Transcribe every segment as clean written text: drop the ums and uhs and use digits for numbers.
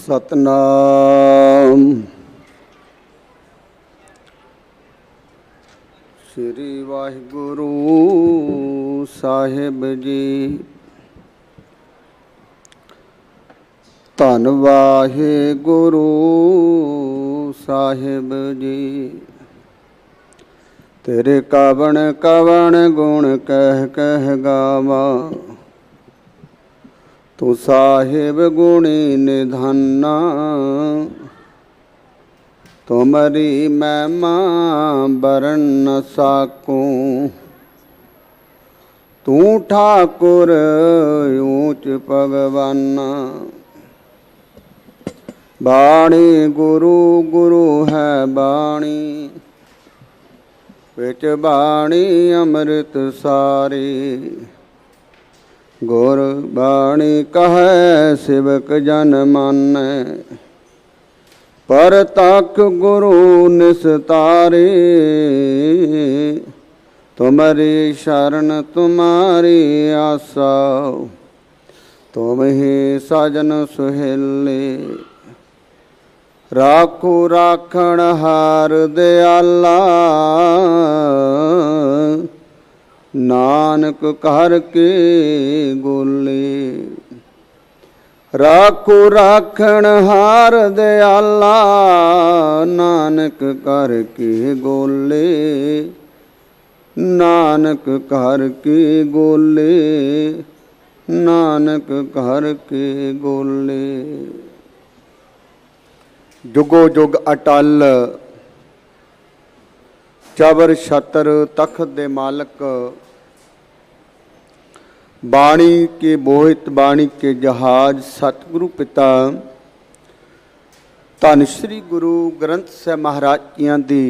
सतनाम। श्री वाहिगुरु साहिब जी। धन वाहिगुरु साहिब जी। तेरे कवण कवण गुण कह कह गावा। तू साहिब गुणी निधाना। तुमरी महिमा बरन न साकूं। तू ठाकुर ऊंच भगवाना। बाणी गुरु गुरु है बाणी। विच बाणी अमृत सारी। गुर बाणी कहे सेवक जन मानै। परतख गुरु निस्तारे। तुम्हारी शरण तुम्हारी आसा। तुम ही साजन सुहेले। राखो राखण हार दयाला। नानक कर के गोले। राखो राखण हार दयाला। नानक कर के गोले। नानक कर के गोले। नानक कर के गोले। जुगो जुग अटल चबर छतर तख्त दे मालक। बाणी के बोहित बाणी के जहाज सतगुरु पिता धन श्री गुरु ग्रंथ साहिब महाराज जियां दी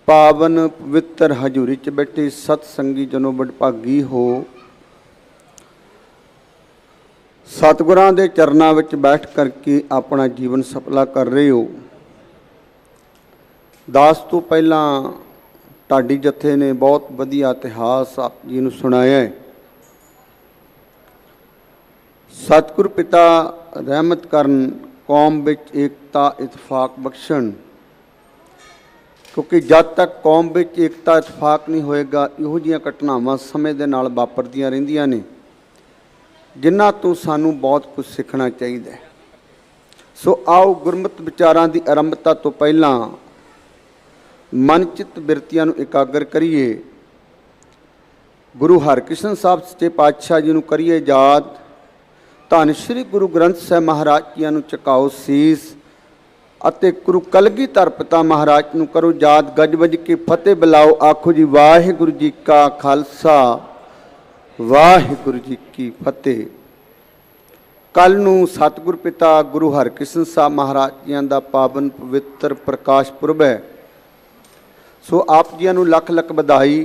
पावन पवित्र हजूरी च बैठे सतसंगी जनों वडभागी हो। सतगुरां दे चरनां विच बैठ करके अपना जीवन सफला कर रहे हो। दास तो पहला ढाडी जत्थे ने बहुत वधिया इतिहास आप जी नूं सुनाया है। सतगुर पिता रहमत करन कौम विच एकता इतफाक बख्शण। क्योंकि जब तक कौम विच एकता इतफाक नहीं होएगा इहो जिहियां घटनावां समय दे नाल वापरदियां रहिंदियां ने जिन्हां तों सानूं बहुत कुछ सीखना चाहिए। सो आओ गुरमत विचारां दी आरंभता तो पहला मन चित बिरतियां नूं एकागर करिए। गुरु हरकृष्ण साहब सच्चे पातशाह जी नूं करिए याद। धन श्री गुरु ग्रंथ साहिब महाराज जी नूं झुकाओ सीस। अते गुरु कलगीधर पिता महाराज नूं करो याद। गज वज के फतेह बुलाओ। आखो जी वाहिगुरु जी का खालसा वाहिगुरु जी की फतेह। कल नूं सतगुर पिता गुरु हरकृष्ण साहब महाराज जी का पावन पवित्र प्रकाश पुरब है। सो आप जी नूं लख लख बधाई।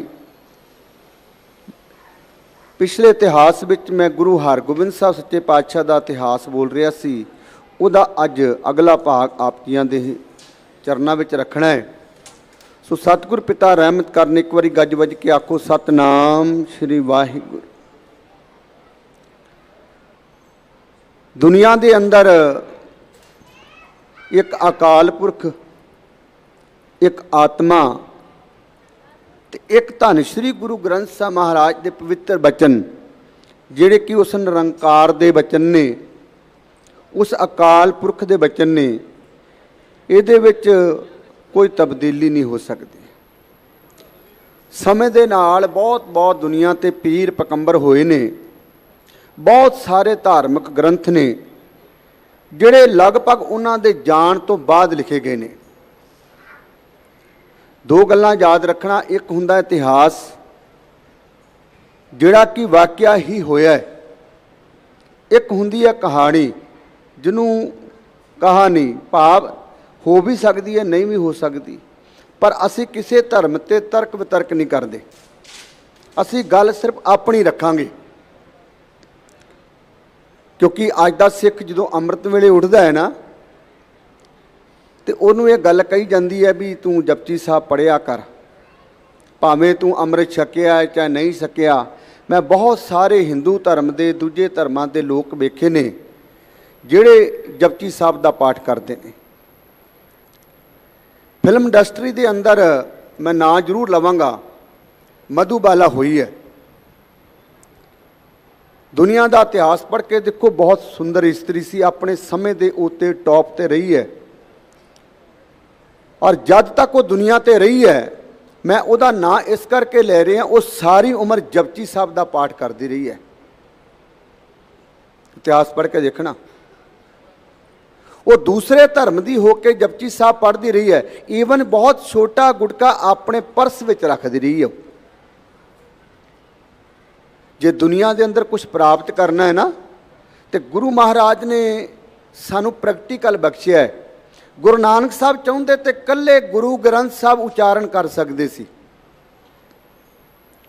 पिछले इतिहास विच मैं गुरु हरगोबिंद साहब सच्चे पातशाह का इतिहास बोल रहा सी। उहदा अज अगला भाग आप जी दे चरनां विच रखना है। सो सतगुर पिता रहमत करन एक बारी गज वज के आखो सतनाम श्री वाहिगुरु। दुनिया दे अंदर एक अकाल पुरख एक आत्मा ते एक धन श्री गुरु ग्रंथ साहिब महाराज के पवित्र बचन जिहड़े कि उस निरंकार दे बचन ने उस अकाल पुरख दे बचन ने इहदे विच कोई तब्दीली नहीं हो सकती। समय दे नाल बहुत बहुत दुनिया ते पीर पकंबर होए ने। बहुत सारे धार्मिक ग्रंथ ने जिहड़े लगभग उन्हां दे जाण तो बाद लिखे गए ने। दो गल्लां याद रखना। एक हुंदा इतिहास जिहड़ा कि वाकिया ही होया है। एक हुंदी है कहानी जिन्हों कहानी भाव हो भी सकती है नहीं भी हो सकती। पर असी किसी धर्म ते तर्क वितर्क नहीं करते। असी गल सिर्फ अपनी रखांगे। क्योंकि अज दा सिख जदों अमृत वेले उठदा है ना तो उन्होंने ये गल कही जाती है भी तू जपजी साहब पढ़िया कर। भावें तू अमृत छकिया है चाहे नहीं छकिया। मैं बहुत सारे हिंदू धर्म के दूजे धर्मां के लोग वेखे ने ਜਿਹੜੇ ਜਪਜੀ ਸਾਹਿਬ ਦਾ ਪਾਠ ਕਰਦੇ ਨੇ। ਫਿਲਮ ਇੰਡਸਟਰੀ ਦੇ ਅੰਦਰ ਮੈਂ ਨਾਂ ਜ਼ਰੂਰ ਲਵਾਂਗਾ, ਮਧੂਬਾਲਾ ਹੋਈ ਹੈ। ਦੁਨੀਆ ਦਾ ਇਤਿਹਾਸ ਪੜ੍ਹ ਕੇ ਦੇਖੋ, ਬਹੁਤ ਸੁੰਦਰ ਇਸਤਰੀ ਸੀ, ਆਪਣੇ ਸਮੇਂ ਦੇ ਉੱਤੇ ਟੌਪ ਤੇ ਰਹੀ ਹੈ। ਔਰ ਜਦ ਤੱਕ ਉਹ ਦੁਨੀਆ ਤੇ ਰਹੀ ਹੈ, ਮੈਂ ਉਹਦਾ ਨਾਂ ਇਸ ਕਰਕੇ ਲੈ ਰਿਹਾ, ਉਹ ਸਾਰੀ ਉਮਰ ਜਪਜੀ ਸਾਹਿਬ ਦਾ ਪਾਠ ਕਰਦੀ ਰਹੀ ਹੈ। ਇਤਿਹਾਸ ਪੜ੍ਹ ਕੇ ਦੇਖਣਾ, ਉਹ ਦੂਸਰੇ ਧਰਮ ਦੀ ਹੋ ਕੇ ਜਪਜੀ ਸਾਹਿਬ ਪੜ੍ਹਦੀ ਰਹੀ ਹੈ। ਈਵਨ ਬਹੁਤ ਛੋਟਾ ਗੁਟਕਾ ਆਪਣੇ ਪਰਸ ਵਿੱਚ ਰੱਖਦੀ ਰਹੀ ਹੈ। ਜੇ ਦੁਨੀਆ ਦੇ ਅੰਦਰ ਕੁਝ ਪ੍ਰਾਪਤ ਕਰਨਾ ਹੈ ਨਾ, ਤੇ ਗੁਰੂ ਮਹਾਰਾਜ ਨੇ ਸਾਨੂੰ ਪ੍ਰੈਕਟੀਕਲ ਬਖਸ਼ਿਆ ਹੈ। ਗੁਰੂ ਨਾਨਕ ਸਾਹਿਬ ਚਾਹੁੰਦੇ ਤੇ ਇਕੱਲੇ ਗੁਰੂ ਗ੍ਰੰਥ ਸਾਹਿਬ ਉਚਾਰਨ ਕਰ ਸਕਦੇ ਸੀ।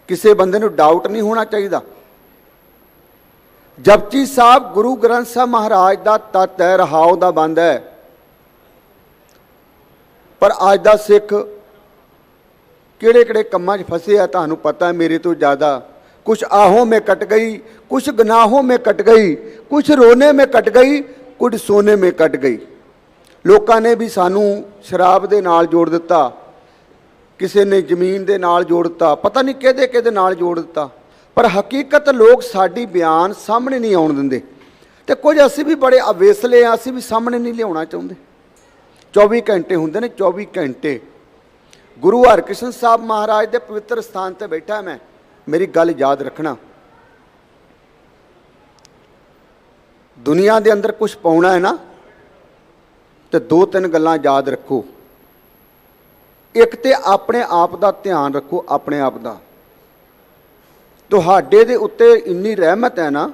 ਕਿਸੇ ਬੰਦੇ ਨੂੰ ਡਾਊਟ ਨਹੀਂ ਹੋਣਾ ਚਾਹੀਦਾ। ਜਪਜੀ ਸਾਹਿਬ ਗੁਰੂ ਗ੍ਰੰਥ ਸਾਹਿਬ ਮਹਾਰਾਜ ਦਾ ਤੱਤ ਹੈ, ਰਹਾਉ ਦਾ ਬੰਦ ਹੈ। ਪਰ ਅੱਜ ਦਾ ਸਿੱਖ ਕਿਹੜੇ ਕਿਹੜੇ ਕੰਮਾਂ 'ਚ ਫਸੇ ਆ ਤੁਹਾਨੂੰ ਪਤਾ ਹੈ ਮੇਰੇ ਤੋਂ ਜ਼ਿਆਦਾ। कुछ आहों में कट गई, कुछ गुनाहों में कट गई, कुछ रोने में कट गई, कुछ सोने में कट गई। लोगों ने भी सानू शराब दे नाल जोड़ दिता, किसी ने जमीन दे नाल जोड़ दिता, पता नहीं किहदे किहदे नाल जोड़ दिता। पर हकीकत लोग साडी बयान सामने नहीं आउण दिंदे, ते कुछ असीं भी बड़े अवेसले आ, असीं भी सामने नहीं लियाउणा चाहुंदे। 24 घंटे हुंदे ने, 24 घंटे गुरु हरकृष्ण साहब महाराज दे पवित्र स्थान ते बैठा मैं। मेरी गल याद रखना, दुनिया दे अंदर कुछ पाउणा है ना, तो 2-3 गल्लां याद रखो। एक तो अपने आप दा ध्यान रखो, अपने आप दा। तुहाडे दे उत्ते इन्नी रहमत है ना,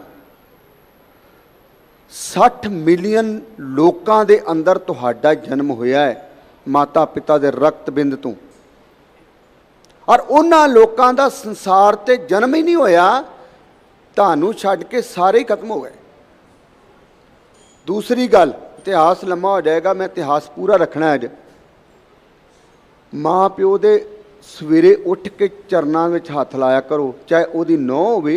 60 मिलियन लोकां दे अंदर तुहाडा जन्म होया है माता पिता दे रक्त बिंद तो। और उन्हां लोकां दा संसार ते जन्म ही नहीं होया, तुहानूं छड्ड के सारे ही खत्म हो गए। दूसरी गल, इतिहास लम्मा हो जाएगा, मैं इतिहास पूरा रखना है अज। माँ प्यो दे सवेरे उठ के चरनां विच हत्थ लाया करो, चाहे उहदी नौं होवे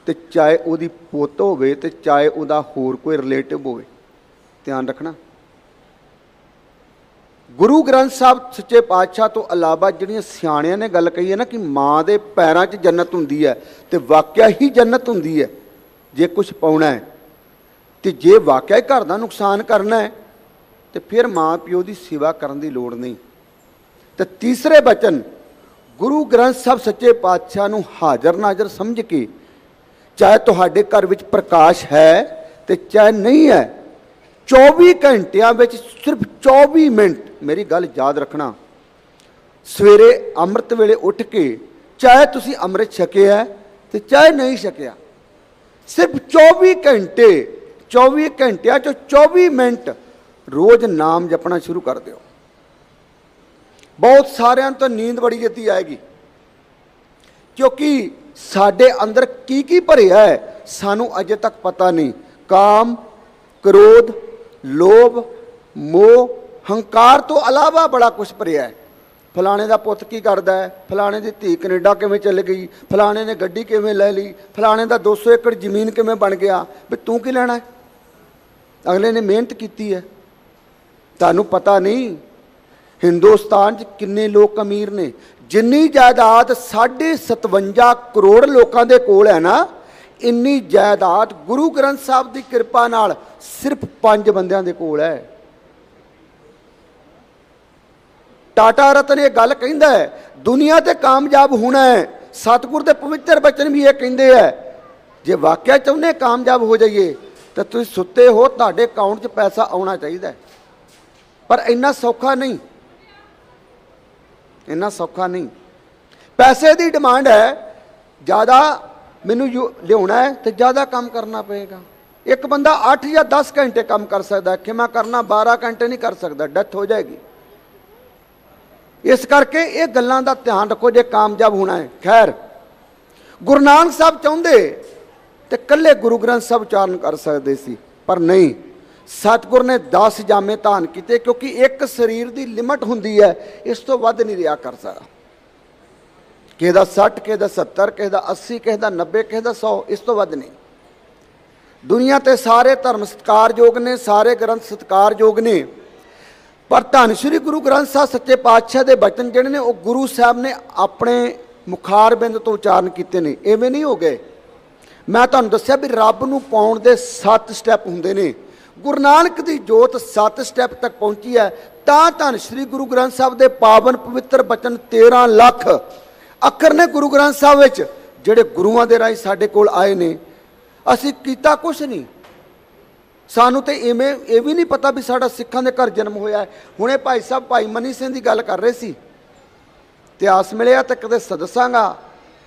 ते चाहे उहदी पुत्त होवे ते चाहे उहदा होर कोई रिलेटिव होवे, ध्यान रखना। गुरु ग्रंथ साहब सच्चे पातशाह तो अलावा जिहड़ियां सियाणियां ने गल कही है ना कि माँ दे पैरां 'च जन्नत हुंदी है, ते वाकिया ही जन्नत हुंदी है जे कुछ पाउणा है। ते जे वाकिया ही घर दा नुकसान करना है तो फिर माँ प्यो की सेवा करने की लोड़ नहीं। तो तीसरे बचन गुरु ग्रंथ साहब सच्चे पातशाह नूं हाज़र नाज़र समझ के, चाहे तुहाडे घर विच प्रकाश है तो चाहे नहीं है, 24 घंटिया में सिर्फ 24 मिनट, मेरी गल याद रखना, सवेरे अमृत वेले उठ के, चाहे तुसी अमृत छकिया है तो चाहे नहीं छकिया, सिर्फ 24 घंटे, 24 घंटिया चो 24 मिनट रोज़ नाम जपना शुरू कर दो। बहुत सारिਆਂ तो नींद बड़ी जल्दी आएगी, क्योंकि साडे अंदर की भरिया है सानू अजे तक पता नहीं। काम, क्रोध, लोभ, मोह, हंकार तो अलावा बड़ा कुछ भरिया है। फलाने का पुत की करता है, फलाने की धी कनेडा किवें चल गई, फलाने ने गड्डी किवें ले ली, फलाने का 200 एकड़ जमीन किवें बन गया, भी तू की लेना है, अगले ने मेहनत की है। तुहानू पता नहीं हिंदुस्तान किन्ने लोग अमीर ने, जिन्नी जायदाद 57.5 करोड़ लोगों के कोल है ना, इन्नी जायदाद गुरु ग्रंथ साहब की कृपा नाल सिर्फ 5 बंदियां दे कोल है। टाटा रतन ये गल कहंदा है, दुनिया ते कामयाब होना है, सतगुर के पवित्र बचन भी ये कहंदे है, जे वाकया चाहुंदे कामयाब हो जाइए तो तुसीं सुत्ते हो, तुहाडे अकाउंट 'च पैसा आउणा चाहिए। पर इन्ना सौखा नहीं, इन्ना सौखा नहीं। पैसे की डिमांड है, ज़्यादा मैनू लियाना है तो ज़्यादा काम करना पएगा। एक बंदा 8 या 10 घंटे काम कर सकता है, कि मैं करना 12 घंटे नहीं कर सकता, डेथ हो जाएगी। इस करके ये गल्लां दा ध्यान रखो जे कामयाब होना है। खैर, गुरु नानक साहब चाहुंदे ते कल्ले गुरु ग्रंथ साहब उचारण कर सकते सी, पर नहीं, सतगुर ने 10 जामे धान किए, क्योंकि एक शरीर की लिमिट हुंदी है, इस तो वध नहीं रिहा कर सकता। किसी का 60, किसी का 70, किसी का 80, किसी का 90, किसी का 100, इस तो वध नहीं। दुनिया ते सारे धर्म सत्कारयोग ने, सारे ग्रंथ सत्कारयोग ने, पर धन श्री गुरु ग्रंथ साहब सच्चे पातशाह के बचन जिहड़े ने वो गुरु साहब ने अपने मुखारबिंद तो उचारण किए ने, इवें नहीं हो गए। मैं तुहानूं दस्सिया भी रब नूं पाउण दे 7 स्टैप हुंदे ने। गुरु नानक की जोत 7 स्टैप तक पहुंची है, तां धन श्री गुरु ग्रंथ साहब के पावन पवित्र बचन 13 लाख अखर ने गुरु ग्रंथ साहब विच, जिहड़े गुरुआं दे राही साडे कोल आए ने। असीं कीता कुछ नहीं, सानू तो इवें ये भी नहीं पता भी साडा सिखां दे घर जन्म होया है। हुणे भाई साहब भाई मनी सिंह की गल कर रहे सी, इतिहास मिलिया तो कदे दसांगा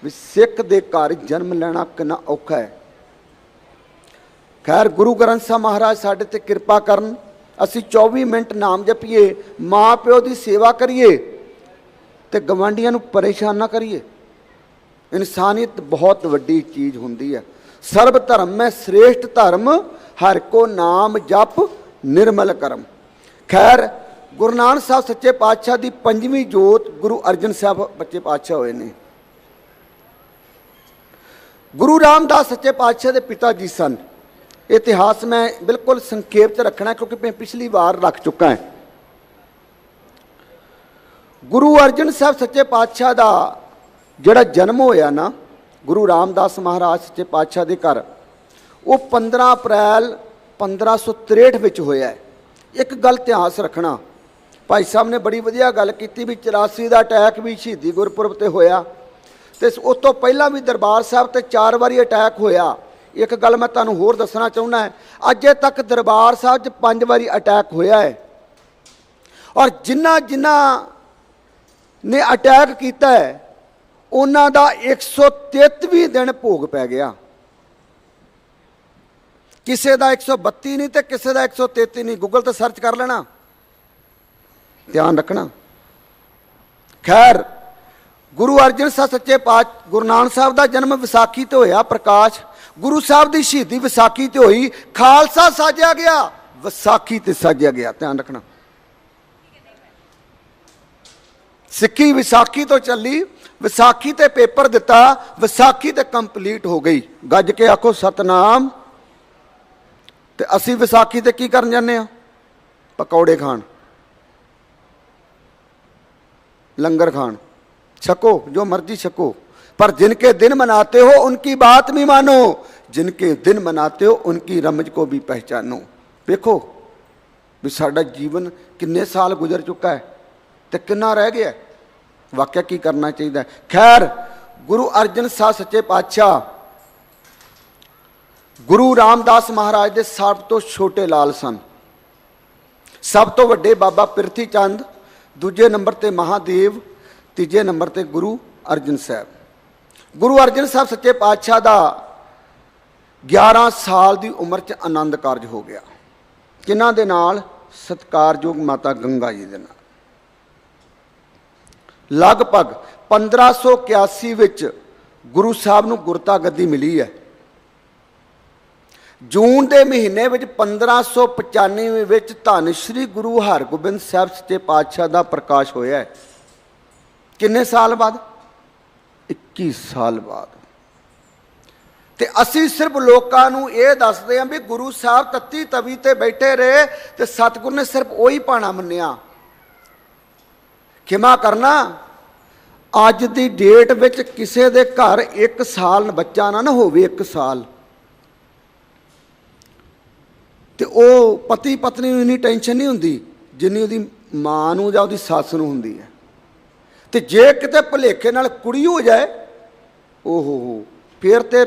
भी सिख दे घर जन्म लेना कितना औखा है। खैर गुरु ग्रंथ साहब महाराज साडे ते किरपा करन, असीं 24 मिनट नाम जपीए, माँ प्यो की सेवा करिए ते गवांढियां नूं परेशान ना करिए। इंसानियत बहुत वड्डी चीज़ हुंदी है। सर्व धर्म में श्रेष्ठ धर्म, हर को नाम जप निर्मल करम। खैर गुरु नानक साहब सच्चे पातशाह की 5वीं जोत गुरु अर्जन साहब बच्चे पातशाह होए ने। गुरु रामदास सच्चे पातशाह के पिता जी सन। इतिहास मैं बिल्कुल संक्षेप च रखना क्योंकि मैं पिछली बार रख चुका है। गुरु अर्जन साहब सच्चे पातशाह का जिहड़ा जन्म होया ना गुरु रामदास महाराज सच्चे पातशाह के घर, वो 15 अप्रैल 1563 विच होया है। एक गल ध्यान रखना, भाई साहब ने बड़ी वधिया गल की भी 84 का अटैक भी शहीदी गुरपुरब ते होया, ते उस तो पहला भी दरबार साहब ते 4 बारी अटैक होया। एक गल मैं तुहानूं होर दसना चाहुंदा है, अजे तक दरबार साहब 5 बारी अटैक होया है, और जिन्ना जिन्ना ने अटैक किया है उन्हां दा 133 दिन भोग पै गया। किसी का 132 नहीं तो किसी का 133 नहीं, गूगल तो सर्च कर लेना, ध्यान रखना। खैर गुरु अर्जन साहब सच्चे पातशाह गुरु नानक साहब का जन्म विसाखी ते होया प्रकाश, गुरु साहब की शहीदी विसाखी ते होई, खालसा साजिया गया विसाखी ते साजिया गया। ध्यान रखना, सिक्खी विसाखी तो चली, विसाखी ते पेपर दिता, विसाखी ते कंप्लीट हो गई। गज के आखो सतनाम। ते असी विसाखी ते की करन जाने आ? पकौड़े खान, लंगर खान, छको जो मर्जी छको, पर जिनके दिन मनाते हो उनकी बात भी मानो, जिनके दिन मनाते हो उनकी रमज को भी पहचानो। देखो भी साडा जीवन किन्ने साल गुजर चुका है तो कितना रह गया, वाकया की करना चाहिए। खैर गुरु अर्जन साहब सच्चे पातशाह गुरु रामदास महाराज के सब तो छोटे लाल सन। सब तो वड्डे बाबा पिरथी चंद, दूजे नंबर ते महादेव, तीजे नंबर ते गुरु अर्जन साहब। गुरु अर्जन साहब सच्चे पातशाह का 11 साल की उम्र च आनंद कारज हो गया। किन्हां दे नाल? सत्कारयोग माता गंगा जी दे नाल। लगभग 1581 विच गुरु साहब नूं गुरता गद्दी मिली है। जून के महीने में 1595 विच धन श्री गुरु हरगोबिंद साहब सच्चे पातशाह का प्रकाश होया है। किन्ने साल बाद? 21 साल बाद। ते असी सिर्फ लोगों नूं ये दसदे हां भी गुरु साहब तत्ती तवी ते बैठे रहे ते सतगुर ने सिर्फ वही भाणा मन्निया। खिमा करना, अज की डेट विच किसी दे घर 1 साल बच्चा ना होवे, 1 साल, तो वो पति पत्नी नूं इन्नी टेंशन नहीं हुंदी जिन्नी उहदी मां नूं जां उहदी सੱਸ नूं हुंदी है। तो जे किते भुलेखे नाल कुड़ी हो जाए, ओहो फिर तो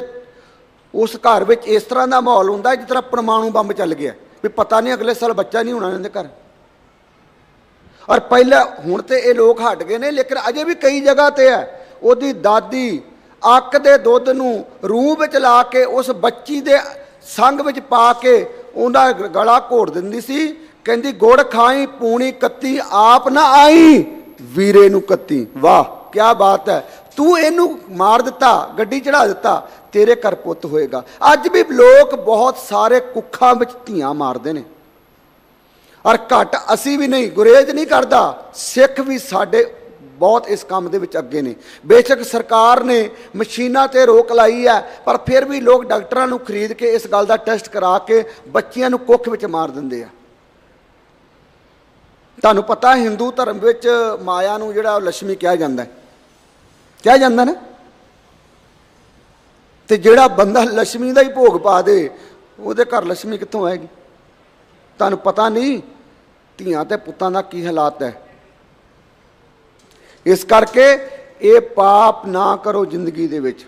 उस घर में इस तरह का माहौल हुंदा जिस तरह परमाणु बंब चल गया, भी पता नहीं अगले साल बच्चा नहीं होना इन्हें घर। और पहले हुण तो ये लोग हट गए ने, लेकिन अजे भी कई जगह ते है। उहदी दादी अक दे दुध नूं रूह विच ला के उस बच्ची दे संग विच पा के उहदा गला घोड़ दिंदी सी, कहंदी गुड़ खाई पूनी कत्ती आप ना आई वीरे नूं कत्ती। वाह क्या बात है, तू इनू मार दिता, गड्डी चढ़ा दिता, तेरे घर पुत होएगा। अज भी लोग बहुत सारे कुखा विच धीआं मारदे ने, और घट असी भी नहीं, गुरेज नहीं करता। सिख भी साडे बहुत इस काम दे विच अगे ने। बेशक सरकार ने मशीनां ते रोक लाई है, पर फिर भी लोग डॉक्टरां नूं खरीद के इस गल दा टेस्ट करा के बच्चियां नूं कुख विच मार दिंदे आ। तुहानूं पता हिंदू धर्म विच माया नूं जिहड़ा लक्ष्मी कहा जाता है, कहा जाता ना, तो जिहड़ा बंदा लक्ष्मी का ही भोग पा दे उहदे घर लक्ष्मी कित्थों आएगी? तुहानूं पता नहीं धीआं ते पुत्तां दा की हालात है। इस करके ये पाप ना करो जिंदगी दे विच।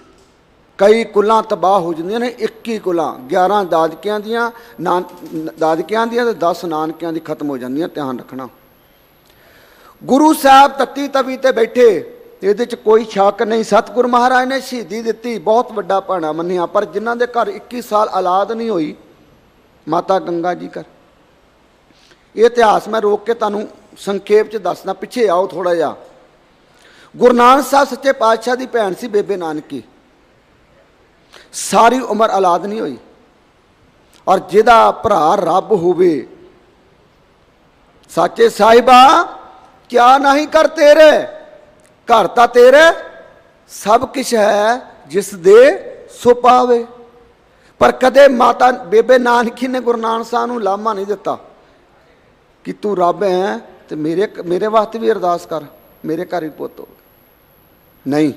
कई कुलां तबाह हो जांदियां ने, 21 कुलां, 11 दादकियां दियां, दादकियां दियां ते 10 नानकियां दी खत्म हो जांदियां। ध्यान रखना। गुरु साहब तत्ती तवी ते बैठे, ਇਹਦੇ 'ਚ कोई शक नहीं। सतगुरु महाराज ने शहीदी दिती, बहुत वड्डा भाणा मन्निया, पर जिन्हां दे घर 21 साल औलाद नहीं हुई, माता गंगा जी कर। ये इतिहास मैं रोक के तुहानूं संखेप च दसदा, पिछे आओ थोड़ा जिहा। गुरु नानक साहब सच्चे पातशाह की भैन सी बेबे नानकी, सारी उम्र औलाद नहीं हुई, और जिहदा भरा रब होवे, साचे साहिबा क्या नहीं कर तेरे, घर तां तेरे सब कुछ है जिस दे सो पावे। पर कदे माता बेबे नानकी ने गुरु नानक साहब नूं लामा नहीं दिता कि तू रब है तो मेरे वास्ते भी अरदास कर, मेरे घर भी पुत्त हो। नहीं,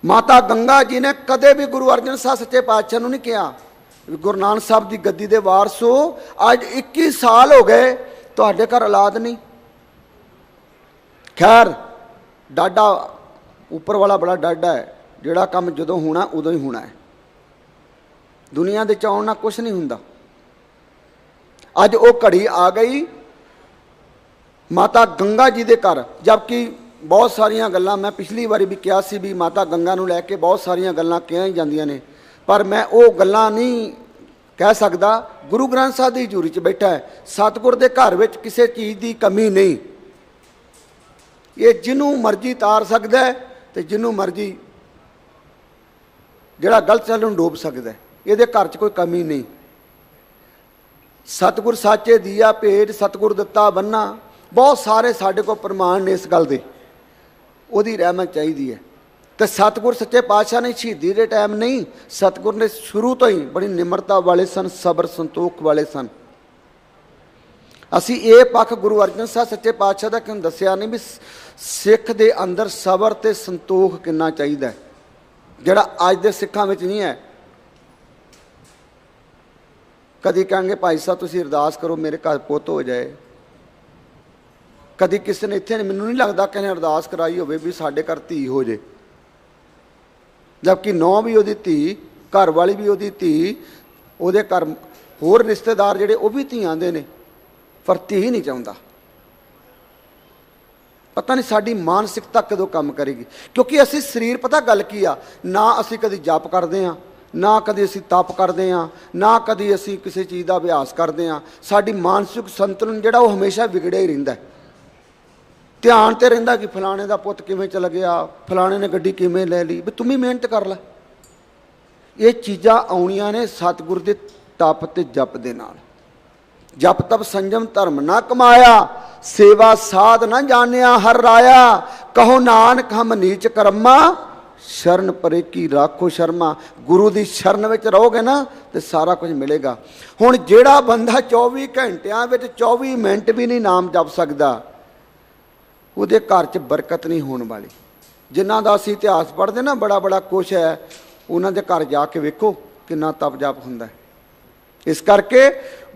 माता गंगा जी ने कदे भी गुरु अर्जन साहब सच्चे पातशाह नूं नहीं कहा गुरु नानक साहब की गद्दी दे वारस हो, अज 21 साल हो गए तुहाडे घर औलाद नहीं। खैर डाडा उपर वाला बड़ा डाडा है, जिहड़ा काम जदों होना उदों ही होना है। दुनिया दे चाउण नाल कुछ नहीं हुंदा। अज वो घड़ी आ गई माता गंगा जी दे घर, जबकि बहुत सारिया गल्लां मैं पिछली बारी भी कहा सी भी माता गंगा नूं लैके बहुत सारिया गल्लां कही जांदियां ने, पर मैं वो गल्लां नहीं कह सकदा। गुरु ग्रंथ साहब की हजूरी च बैठा है, सतगुर दे घर विच किसी चीज़ की कमी नहीं। ये जिन्हों मर्जी तार सकता है तो जिन्हों मर्जी जिहड़ा गलत चल उहनूं डोब सकता है। ये घर च कोई कमी नहीं। सतगुर साचे दिया भेट, सतगुर दिता बन्ना, बहुत सारे साढ़े को प्रमाण ने इस गल दे। उहदी रहमत चाहिए है। तो सतगुर सच्चे पातशाह ने शहीदी के टाइम नहीं, सतगुर ने शुरू तो ही बड़ी निमरता वाले सन, सबर संतोख वाले सन। असी ये पक्ष गुरु अर्जन साहब सच्चे पातशाह का क्यों दसिया नहीं भी सिख दे अंदर सबर ते संतोख कितना चाहिए, जिहड़ा अज दे सिखां विच नहीं है। कदी कहेंगे भाई साहब तुसीं अरदास करो मेरे घर पुत्त हो जाए, कदी किसी ने इत्थे मैनूं नहीं लगता किसी ने अरदास कराई होवे भी साडे घर धी हो जाए, जबकि नौं भी उहदी धी, घर वाली भी उहदी धी, उहदे घर होर रिश्तेदार जिहड़े वो भी धीआं दे ने, पर धी नहीं चाहुंदा। पता नहीं साडी मानसिकता कदों काम करेगी, क्योंकि असी शरीर पता गल की आ ना, असी कदी जप करते हैं ना कदी असी तप करते हैं ना कदी असी किसी चीज़ का अभ्यास करते हैं। साडी मानसिक संतुलन जिहड़ा वो हमेशा बिगड़िया ही रहिंदा है। ध्यान तो रहिंदा कि फलाने का पुत्त किवें चल गया, फलाने ने गड्डी किवें ले ली, भी तुम ही मेहनत कर लै। ये चीज़ां आउणियां ने सतगुर दे तप ते जप दे नाल। जप तप संयम धर्म ना कमाया, सेवा साध ना जानिया हर राया, कहो नानक हम नीच कर्मा, शरण परे की राखो शर्मा। गुरु की शरण में रहोगे ना तो सारा कुछ मिलेगा। हुण जिहड़ा बंदा 24 घंटियां विच 24 मिनट भी नहीं नाम जप सकदा, उहदे घर च बरकत नहीं होने वाली। जिन्हां दा असीं इतिहास पढ़दे ना बड़ा बड़ा कुछ है, उन्हां दे घर जाके वेखो किन्ना तप जप हुंदा है। इस करके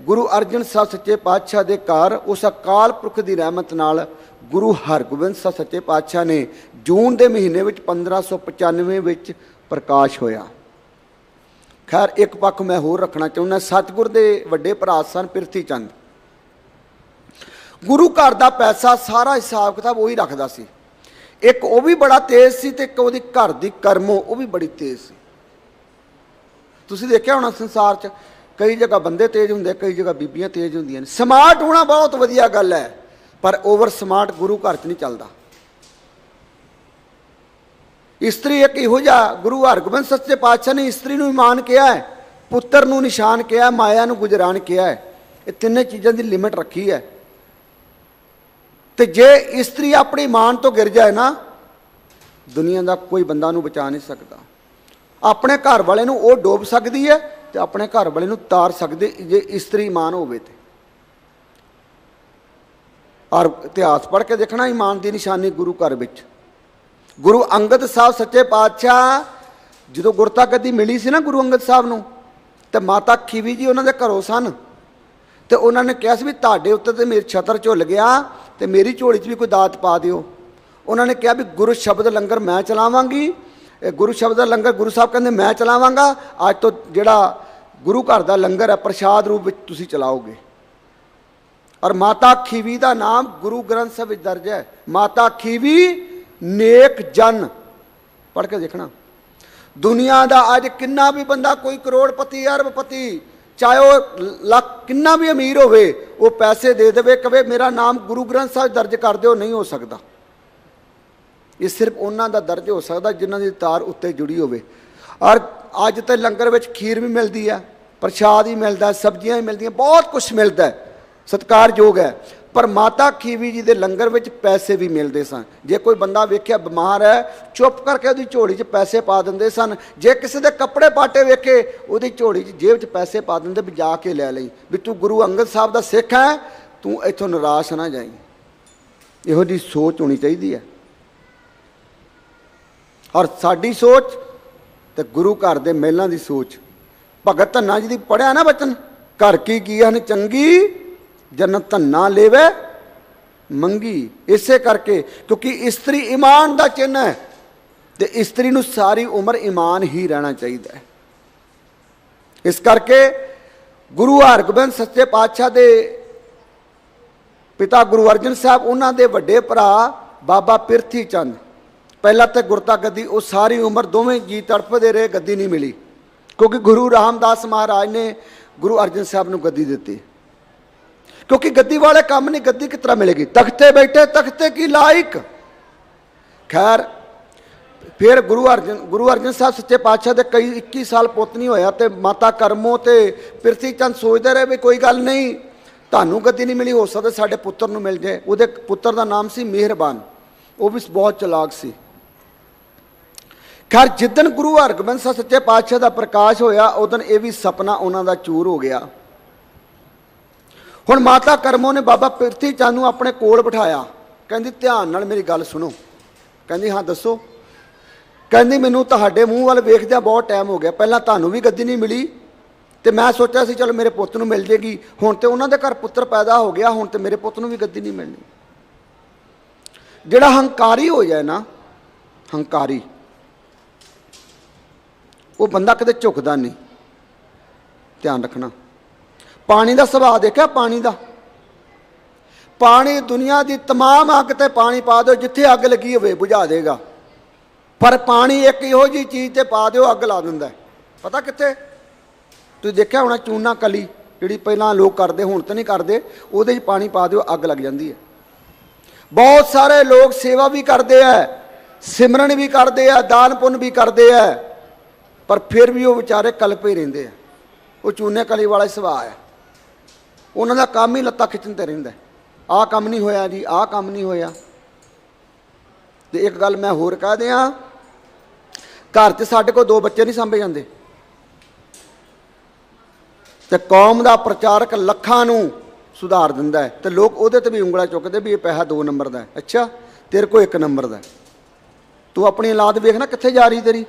गुरु अर्जन साहब सच्चे पातशाह के घर उस अकाल पुरख की रहमत नाल गुरु हरगोबिंद साहब सच्चे पातशाह ने जून के महीने में 1595 प्रकाश होया। खैर एक पक्ष मैं होर रखना चाहुंदा, सतगुर के वड्डे भरा सन पिरथी चंद, गुरु घर का पैसा सारा हिसाब किताब वही रखता सी। एक वो भी बड़ा तेज सी ते एक घर की कर्मो वो भी बड़ी तेज सी। तुसीं देखिया होना संसार च कई जगह बंदे तेज होंदे, कई जगह बीबियां तेज होंदियां। स्मार्ट होना बहुत वधिया गल है, पर ओवर स्मार्ट गुरु घर च नहीं चलता। इस्त्री एक इहो जिहा गुरु हरगोबिंद सच्चे पातशाह ने इस्त्री नूं ईमान किया है, पुत्र नूं निशान किया है, माया नूं गुजरान किया है। ये तिन्ने चीज़ों की लिमिट रखी है। तो जे इस्त्री अपनी ईमान तो गिर जाए ना, दुनिया का कोई बंदा नूं बचा नहीं सकता। अपने घर वाले नूं वो डोब सकती है तो अपने घर वाले नूं तार सकते जे इस्त्री ईमान होवे ते। और इतिहास पढ़ के देखना ईमान की निशानी गुरु घर विच। गुरु अंगद साहब सच्चे पातशाह जो गुरता गद्दी मिली सी ना गुरु अंगद साहब नूं, ते माता खीवी जी उन्होंने घरों सन, तो उन्होंने कहा भी तुहाडे उत्ते ते मेरी छतर झुल गया, तो मेरी झोली च भी कोई दात पा दिओ। उन्होंने कहा भी गुरु शब्द लंगर मैं चलावांगी, गुरु शब्द का लंगर गुरु साहब कहते मैं चलावांगा, अज तो जिहड़ा गुरु घर का लंगर है प्रसाद रूप में तुसीं चलाओगे। और माता खीवी का नाम गुरु ग्रंथ साहिब विच दर्ज है। माता खीवी नेक जन, पढ़ के देखना। दुनिया का अज किन्ना भी बंदा, कोई करोड़पति अरबपति, चाहे वह लख किन्ना भी अमीर होवे, वो पैसे दे देवे कवे मेरा नाम गुरु ग्रंथ साहिब दर्ज कर दो, नहीं हो सकता। ये सिर्फ उन्हों का दर्ज हो सकता जिन्हों की तार उत्ते जुड़ी होवे। और अज तो लंगर में खीर भी मिलती है, प्रसाद भी मिलता है, सब्जियां भी मिलती, बहुत कुछ मिलता है, सत्कारयोग है। पर माता खीवी जी के लंगर में पैसे भी मिलते सन। जे कोई बंदा वेख्या बीमार है, चुप करके उसकी झोली च पैसे पा देंगे सन। जे किसी के कपड़े पाटे वेखे, उसकी झोली च जेब च पैसे पा देंगे भी जाके लै लई, भी तू गुरु अंगद साहब का सिख है, तू इथों निराश ना जाई। इहो जी सोच होनी चाहिए है। और साडी सोच तो गुरु घर के मेलों की सोच। भगत धन्ना जी की पढ़िया ना बचन, घर की कीहन चंगी जन धन्ना लेवे मंगी। इसे करके क्योंकि इस्त्री ईमान का चिन्ह है, तो इस्त्री नूं सारी उम्र ईमान ही रहना चाहिए है। इस करके गुरु हरगोबिंद सच्चे पातशाह के पिता गुरु अर्जन साहब, उन्होंने वड्डे भरा बाबा पिरथी चंद, पहला तो गुरता गद्दी, वो सारी उम्र दोवें जी तड़पते रहे, गद्दी नहीं मिली। क्योंकि गुरु रामदास महाराज ने गुरु अर्जन साहब नूं गद्दी दी, क्योंकि गद्दी वाले काम नहीं, गद्दी किस तरह मिलेगी, तख्ते बैठे तख्ते की लायक। खैर फिर गुरु अर्जन साहब सच्चे पातशाह के कई 21 साल पुत नहीं होया, तो माता करमो ते पिरथी चंद सोचते रहे भी कोई गल नहीं, तानू गद्दी नहीं मिली, हो सकता साडे पुत्र नूं मिल जाए। उहदे पुत्र का नाम सी मेहरबान, वो भी बहुत चलाक सी। खैर जिदन गुरु हरगोबिंद साहब सच्चे पातशाह का प्रकाश होया, उदन ये भी सपना उन्हों का चूर हो गया। हुण माता करमो ने बाबा पिरथी चंद नूं अपने कोल बिठाया, कहंदी ध्यान नाल मेरी गल सुनो। कहंदी हाँ दसो। कहंदी मैनूं तुहाडे मूँह वाल वेखदिआं बहुत टाइम हो गया, पहलां तुहानूं भी गद्दी नहीं मिली, तो मैं सोचा सी चलो मेरे पुत्त नूं मिल जाएगी, हुण तो उन्हां दे घर पुत्र पैदा हो गया, हुण तो मेरे पुत्त नूं भी गद्दी नहीं मिलनी। जिहड़ा हंकारी हो जाए ना, हंकारी, वो बंदा कदे झुकदा नहीं। ध्यान रखना। पानी का सुभाव देखा, पानी का, पानी दुनिया की तमाम अग ते पानी पा दो, जिथे अग लगी होवे बुझा देगा, पर पानी एक इहो जी चीज़ ते पा दो अग ला दिंदा है। पता कित्थे तुसीं देखिया होना, चूना कली जिहड़ी पहलां लोग करदे हुण तो नहीं करदे, उहदे च पानी पा दो अग लग जाती है। बहुत सारे लोग सेवा भी करते हैं, सिमरन भी करते हैं, दान पुण्य भी करते हैं, पर फिर भी वो बेचारे कलपे रहिंदे हैं। वो चूने कली वाला सुभाव है, उन्होंने काम ही लत्तां खिच्चते रहिंदा है, आह काम नहीं होया जी, आह काम नहीं होया। तो एक गल मैं होर कह दियां, घर च साडे कोल 2 बच्चे नहीं सांभे जांदे, ते कौम का प्रचारक लखां नूं सुधार दिंदा है, तो लोग उहदे ते भी उंगला चुकते भी ये पैसा 2 नंबर का है। अच्छा तेरे को 1 नंबर का, तू अपनी औलाद वेखना कित्थे जा रही तेरी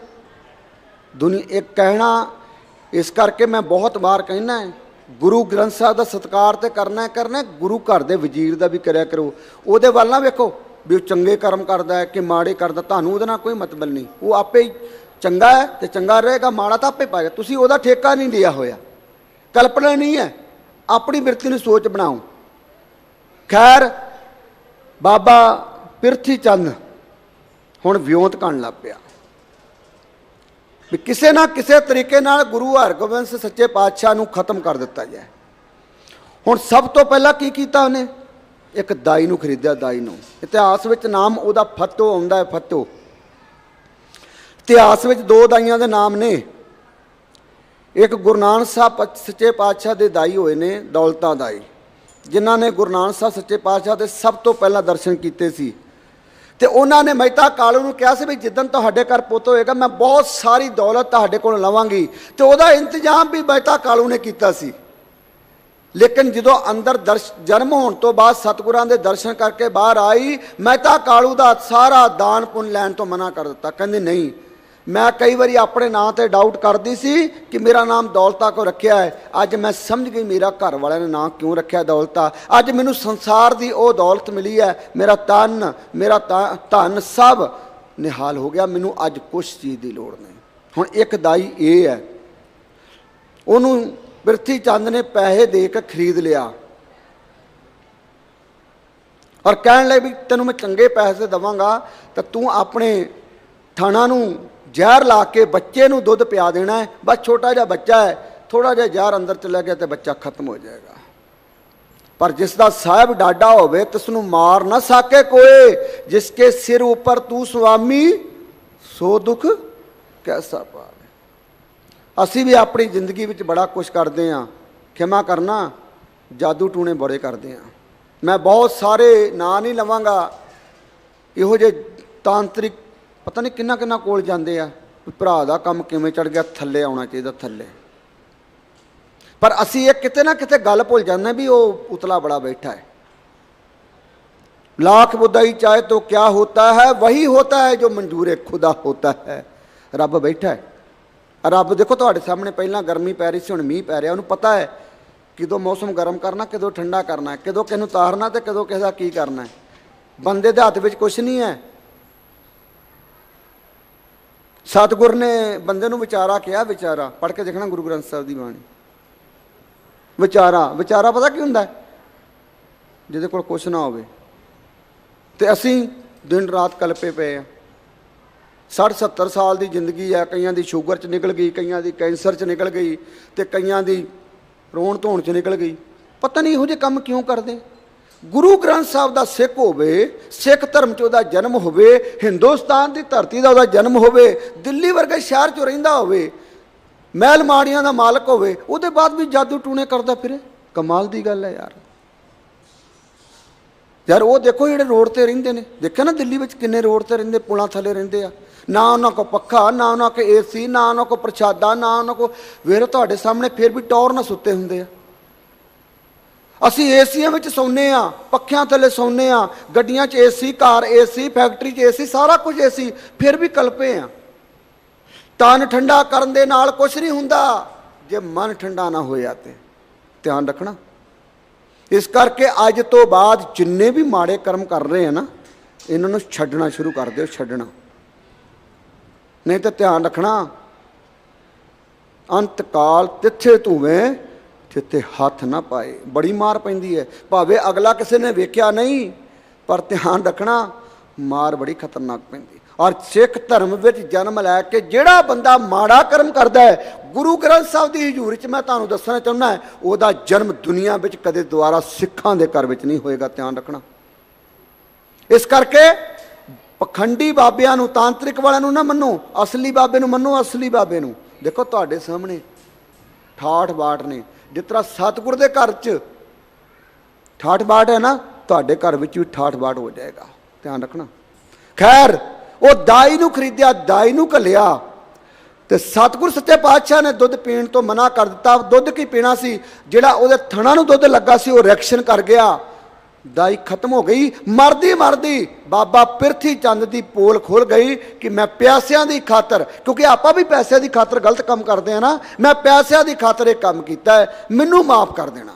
दुनिया। एक कहना इस करके मैं बहुत बार कहना है, गुरु ग्रंथ साहब का सत्कार तो करना है, गुरु घर के वजीर का भी करया करो। उहदे वल ना वेखो भी वो चंगे कर्म करता है कि माड़े करता, तुहानूं उहदे नाल कोई मतलब नहीं। वो आपे ही चंगा है तो चंगा रहेगा, माड़ा तो आपे पाएगा। तुसीं उहदा ठेका नहीं लिया होया, कल्पना नहीं है, अपनी बिरती नूं सोच बनाओ। खैर बाबा पिरथी चंद हुण वियोंत करन लग पिया भी किसी ना किसी तरीके नाल गुरु हरगोबिंद सच्चे पातशाह नूं खत्म कर दिता जाए। हुण सब तो पहला की कीता उन्हें, एक दाई नूं खरीदिया। दाई नूं इतिहास विच नाम उहदा फतो आउंदा है, फतो। इतिहास विच 2 दाइयां दे नाम ने, एक गुरु नानक साहब सच्चे पातशाह दे दाई होए ने दौलता दाई, ਜਿਨ੍ਹਾਂ ਨੇ ਗੁਰੂ ਨਾਨਕ ਸਾਹਿਬ ਸੱਚੇ ਪਾਤਸ਼ਾਹ ਦੇ ਸਭ ਤੋਂ ਪਹਿਲਾਂ ਦਰਸ਼ਨ ਕੀਤੇ ਸੀ। ਤੇ ਉਹਨਾਂ ਨੇ ਮਹਿਤਾ ਕਾਲੂ ਨੂੰ ਕਿਹਾ ਸੀ ਵੀ ਜਿੱਦਣ ਤੁਹਾਡੇ ਘਰ ਪੁੱਤ ਹੋਏਗਾ ਮੈਂ ਬਹੁਤ ਸਾਰੀ ਦੌਲਤ ਤੁਹਾਡੇ ਕੋਲ ਲਵਾਂਗੀ। ਤੇ ਉਹਦਾ ਇੰਤਜ਼ਾਮ ਵੀ ਮਹਿਤਾ ਕਾਲੂ ਨੇ ਕੀਤਾ ਸੀ। ਲੇਕਿਨ ਜਦੋਂ ਅੰਦਰ ਜਨਮ ਹੋਣ ਤੋਂ ਬਾਅਦ ਸਤਿਗੁਰਾਂ ਦੇ ਦਰਸ਼ਨ ਕਰਕੇ ਬਾਹਰ ਆਈ, ਮਹਿਤਾ ਕਾਲੂ ਦਾ ਸਾਰਾ ਦਾਨ ਪੁੰਨ ਲੈਣ ਤੋਂ ਮਨਾ ਕਰ ਦਿੱਤਾ। ਕਹਿੰਦੇ ਨਹੀਂ, ਮੈਂ ਕਈ ਵਾਰੀ ਆਪਣੇ ਨਾਂ ਤੇ ਡਾਊਟ ਕਰਦੀ ਸੀ ਕਿ ਮੇਰਾ ਨਾਮ ਦੌਲਤਾ ਕੋ ਰੱਖਿਆ ਹੈ। ਅੱਜ ਮੈਂ ਸਮਝ ਗਈ ਮੇਰਾ ਘਰ ਵਾਲਿਆਂ ਨੇ ਨਾਂ ਕਿਉਂ ਰੱਖਿਆ ਦੌਲਤਾ। ਅੱਜ ਮੈਨੂੰ ਸੰਸਾਰ ਦੀ ਉਹ ਦੌਲਤ ਮਿਲੀ ਹੈ, ਮੇਰਾ ਤਨ ਮੇਰਾ ਧਨ ਸਭ ਨਿਹਾਲ ਹੋ ਗਿਆ, ਮੈਨੂੰ ਅੱਜ ਕੁਛ ਚੀਜ਼ ਦੀ ਲੋੜ ਨਹੀਂ। ਹੁਣ ਇੱਕ ਦਾਈ ਇਹ ਹੈ, ਉਹਨੂੰ ਪ੍ਰਿਥੀ ਚੰਦ ਨੇ ਪੈਸੇ ਦੇ ਕੇ ਖਰੀਦ ਲਿਆ ਔਰ ਕਹਿਣ ਲੱਗੇ ਵੀ ਤੈਨੂੰ ਮੈਂ ਚੰਗੇ ਪੈਸੇ ਦੇਵਾਂਗਾ ਤਾਂ ਤੂੰ ਆਪਣੇ ਥਣਾ ਨੂੰ ਜ਼ਹਿਰ ਲਾ ਕੇ ਬੱਚੇ ਨੂੰ ਦੁੱਧ ਪਿਆ ਦੇਣਾ ਹੈ। ਬਸ ਛੋਟਾ ਜਿਹਾ ਬੱਚਾ ਹੈ, ਥੋੜਾ ਜਿਹਾ ਜ਼ਹਿਰ ਅੰਦਰ ਚਲਾ ਗਿਆ ਤੇ ਬੱਚਾ ਖਤਮ ਹੋ ਜਾਏਗਾ। ਪਰ ਜਿਸ ਦਾ ਸਾਹਿਬ ਡਾਡਾ ਹੋਵੇ ਤਿਸ ਨੂੰ ਮਾਰ ਨਾ ਸਕੇ ਕੋਏ, ਜਿਸਕੇ ਸਿਰ ਉੱਪਰ ਤੂੰ ਸੁਆਮੀ ਸੋ ਦੁੱਖ ਕੈਸਾ ਪਾਵੇ। ਅਸੀਂ ਵੀ ਆਪਣੀ ਜ਼ਿੰਦਗੀ ਵਿੱਚ ਬੜਾ ਕੁਛ ਕਰਦੇ ਹਾਂ, ਖਿਮਾ ਕਰਨਾ, ਜਾਦੂ ਟੂਣੇ ਬੜੇ ਕਰਦੇ ਹਾਂ। ਮੈਂ ਬਹੁਤ ਸਾਰੇ ਨਾਂ ਨਹੀਂ ਲਵਾਂਗਾ, ਇਹੋ ਜਿਹੇ ਤਾਂਤਰਿਕ ਪਤਾ ਨਹੀਂ ਕਿੰਨਾ ਕਿੰਨਾ ਕੋਲ ਜਾਂਦੇ ਆ, ਭਰਾ ਦਾ ਕੰਮ ਕਿਵੇਂ ਚੜ ਗਿਆ, ਥੱਲੇ ਆਉਣਾ ਚਾਹੀਦਾ ਥੱਲੇ। ਪਰ ਅਸੀਂ ਇਹ ਕਿਤੇ ਨਾ ਕਿਤੇ ਗੱਲ ਭੁੱਲ ਜਾਂਦੇ ਵੀ ਉਹ ਉਤਲਾ ਬੜਾ ਬੈਠਾ ਹੈ। लाख बुदाई चाहे तो क्या होता है, वही होता है जो मंजूर खुदा होता है। रब बैठा है। रब देखो तुहाडे सामने पहला गर्मी पै रही सी, हुण मीह पै रहा, उन्होंने पता है किदों मौसम गर्म करना, किदों ठंडा करना है, किदों किसनूं तारना तो किदों किसी का की करना है। बंदे दे हत्थ विच कुछ नहीं है। सतगुर ने बंदे नूं विचारा कहा, विचारा पढ़ के देखना गुरु ग्रंथ साहिब की बाणी। विचारा विचारा पता की हुंदा है, जिहदे कोल कुछ ना होवे। ते असीं दिन रात कलपे पे आ। 60-70 साल की जिंदगी है, कईयां दी शुगर च निकल गई, कईयां दी कैंसर च निकल गई, तो कईयां दी रोण धोण च निकल गई। पता नहीं इहो जिहे काम क्यों करदे। गुरु ग्रंथ साहिब दा सिख होवे, सिख धर्म च उहदा जन्म होवे, हिंदुस्तान की धरती का उहदा जन्म होवे, दिल्ली वर्गे शहर च रहिंदा होवे, महल माड़ियां दा मालक होवे, उहदे बाद भी जादू टूने करदा फिरे। कमाल दी गल है यार। यार वो देखो जिहड़े रोड ते रहिंदे ने, देखिया ना दिल्ली विच किन्ने रोड ते रहिंदे, पुलां थल्ले रहिंदे आ, ना उन्हां को पक्खा, ना उन्हां को AC, ना उन्हां को प्रशादा, ना उन्हां को वेर तुहाडे सामने फिर भी टौर ना सुते हुंदे आ। असीं एसीआं विच सौंने आ, पक्खियां थल्ले सौंने आ, गड्डियां च AC, कार AC, फैक्टरी च AC, सारा कुछ AC, फिर भी कल्पे आ। तन ठंडा करन दे नाल कुछ नहीं हुंदा, जे मन ठंडा ना होया ते ध्यान रखना। इस करके अज तो बाद जिन्ने भी माड़े कर्म कर रहे हैं ना, इन्होंने छड्डना शुरू कर दो, छड्डना नहीं तो ध्यान रखना अंतकाल तिथे धूवें जिथे हाथ ना पाए। बड़ी मार पैंदी है, भावे अगला किसी ने वेख्या नहीं, पर ध्यान रखना मार बड़ी खतरनाक पैंदी। और सिख धर्म विच जन्म लैके जिहड़ा बंदा माड़ा कर्म करता है, गुरु ग्रंथ साहिब की हजूरी च मैं तुहानूं दसना चाहुंदा है, उहदा जन्म दुनिया विच कदे दुबारा सिखां दे घर विच नहीं होएगा। ध्यान रखना। इस करके पखंडी बाबियां नूं, तांत्रिक वालियां नूं ना मन्नो, असली बाबे नूं मन्नो, असली बाबे नूं। देखो तुहाडे सामने ठाठ बाट ने, जिस तरह सतगुर दे घर च ठाठ बाट है ना, तुहाडे घर विच भी ठाठ बाट हो जाएगा। ध्यान रखना। खैर वो दाई नूं खरीदिया, दाई नूं घल्लिया, ते सतगुर सच्चे पातशाह ने दुध पीण तो मना कर दिता। दुध की पीना सी, जिहड़ा उहदे थणा नूं दुध लगा सी, वो रिएक्शन कर गया, दाई खत्म हो गई। मरदी मरदी बाबा पिरथी चंद की पोल खुल गई कि मैं प्यासियां की खातर, क्योंकि आपां भी पैसे की खातर गलत काम करते हैं ना, मैं पैसियां की खातर एक काम किया है, मैनू माफ कर देना।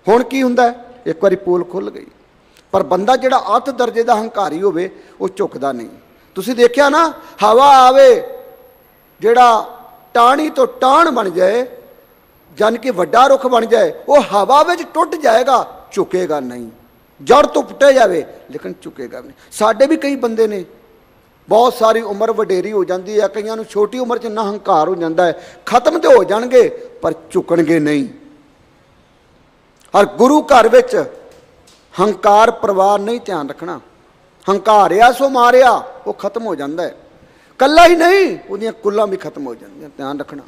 हुण की हुंदा है, एक बारी पोल खुल गई। पर बंदा जिहड़ा अत दर्जे का हंकारी होवे वो झुकदा नहीं। तुसीं देखिया ना, हवा आवे जिहड़ा टाणी तो टाण बन जाए, जान कि वड्डा रुख बन जाए, वो हवा विच टुट जाएगा, झुकेगा नहीं। जड़ तो पुटे जाए लेकिन झुकेगा नहीं। साडे भी कई बंदे ने, बहुत सारी उम्र वडेरी हो जाती है, कईयां नूं छोटी उम्र च ना हंकार हो जाता है, खत्म तो हो जाणगे पर झुकणगे नहीं। और गुरु घर विच हंकार परवार नहीं। ध्यान रखना। हंकारिया सो मारिया, वो खत्म हो जाता है। कला ही नहीं, उहदियां कुल्लां भी खत्म हो जांदियां। ध्यान रखना।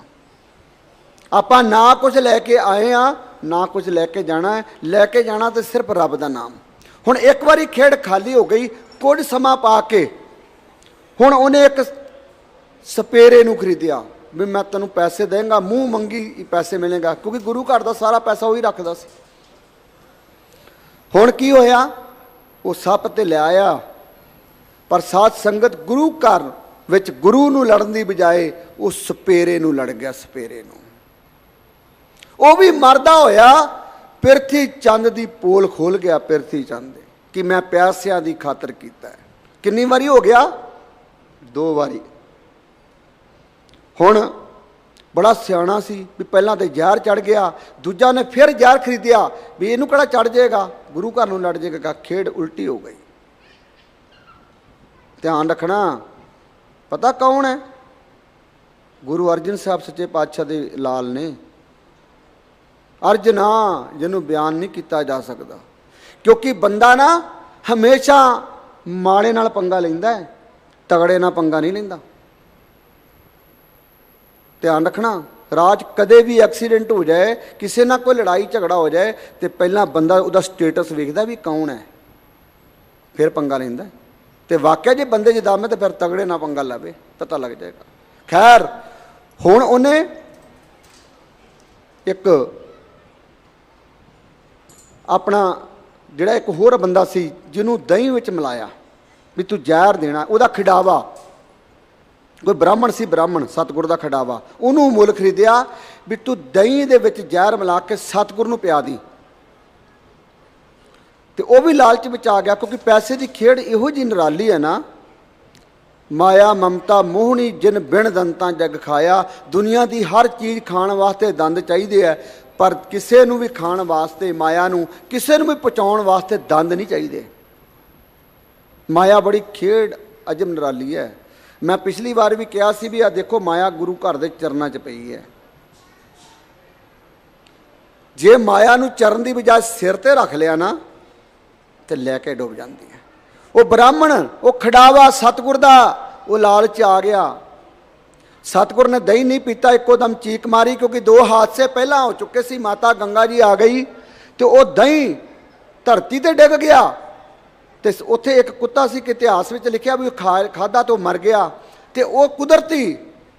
आपां ना कुछ लैके आए हाँ, ना कुछ लैके जाना है, लैके जाना तो सिर्फ रब का नाम। हुण एक बारी खेड़ खाली हो गई, कुछ समा पा के हुण उन्हें एक सपेरे नूं खरीदिया भी मैं तैनूं पैसे देंगा, मूँह मंगी पैसे मिलेगा, क्योंकि गुरु घर का सारा पैसा वही रखता सी। हुण की होया, वो सप ते ले आया, पर साध संगत गुरु घर विच गुरु नूं लड़न दी बजाए उस सपेरे नूं लड़ गया। सपेरे नूं वो भी मरदा होया, पिरथी चंद दी पोल खोल गया। पिरथी चंद कि मैं प्यासियां दी खातर कीता है। कितनी वारी हो गया? 2 वारी। हुण बड़ा सियाणा सी भी पहला तो जहर चढ़ गया, दूजा ने फिर जहर खरीदिया भी इनू किहड़ा चढ़ जाएगा, गुरु घर नूं लड़ जाएगा। खेड उल्टी हो गई। ध्यान रखना, पता कौन है? गुरु अर्जन साहब सच्चे पातशाह दे लाल ने। अर्जना जिन्हों बयान नहीं किया जा सकता, क्योंकि बंदा ना हमेशा माड़े नाल पंगा लैंदा है, तगड़े नाल पंगा नहीं लैंदा। ध्यान रखना, राज कदे भी एक्सीडेंट हो जाए, किसी ना कोई लड़ाई झगड़ा हो जाए तो पहला बंदा उसका स्टेटस वेखदा भी कौन है, फिर पंगा लैंदा। तो वाकई जे बंदे च दम है तो फिर तगड़े ना पंगा लवे, पता लग जाएगा। खैर हुण उन्हें एक अपना जिहड़ा एक होर बंदा सी जिन्हों दही विच मिलाया भी तू जहर देना, उहदा खिडावा, कोई ब्राह्मण सी, ब्राह्मण सतगुर का खिडावा, उन्होंने मुल खरीदिया भी तू दही दे विच जहर मिला के सतगुर नूं पिया दी। तो वह भी लालच में आ गया, क्योंकि पैसे की खेड़ इहो जी निराली है ना, माया ममता मोहनी जिन बिन दंतां जग खाया। दुनिया की हर चीज़ खाण वास्ते दंद चाहिए है, पर किसी नूं भी खाण वास्ते, माया नूं किसी नूं भी पहुँचाउण वास्ते दंद नहीं चाहिए। माया बड़ी खेड़ अजब निराली है। मैं पिछली बार भी कहा सी भी आ देखो माया गुरु घर के चरणों च पई है। जे माया नूं चरण की बजाय सिर ते रख लिया ना तो लैके डुब जाती है। वो ब्राह्मण वो खिडावा सतगुर का वो लालच आ गया। सतगुर ने दही नहीं पीता, इको दम चीक मारी, क्योंकि 2 हादसे पहला हो चुके सी। माता गंगा जी आ गई तो वह दही धरती ते डिग गया। तो उत्थे एक कुत्ता सी कि इतिहास में लिखा भी खादा तो मर गया। तो वह कुदरती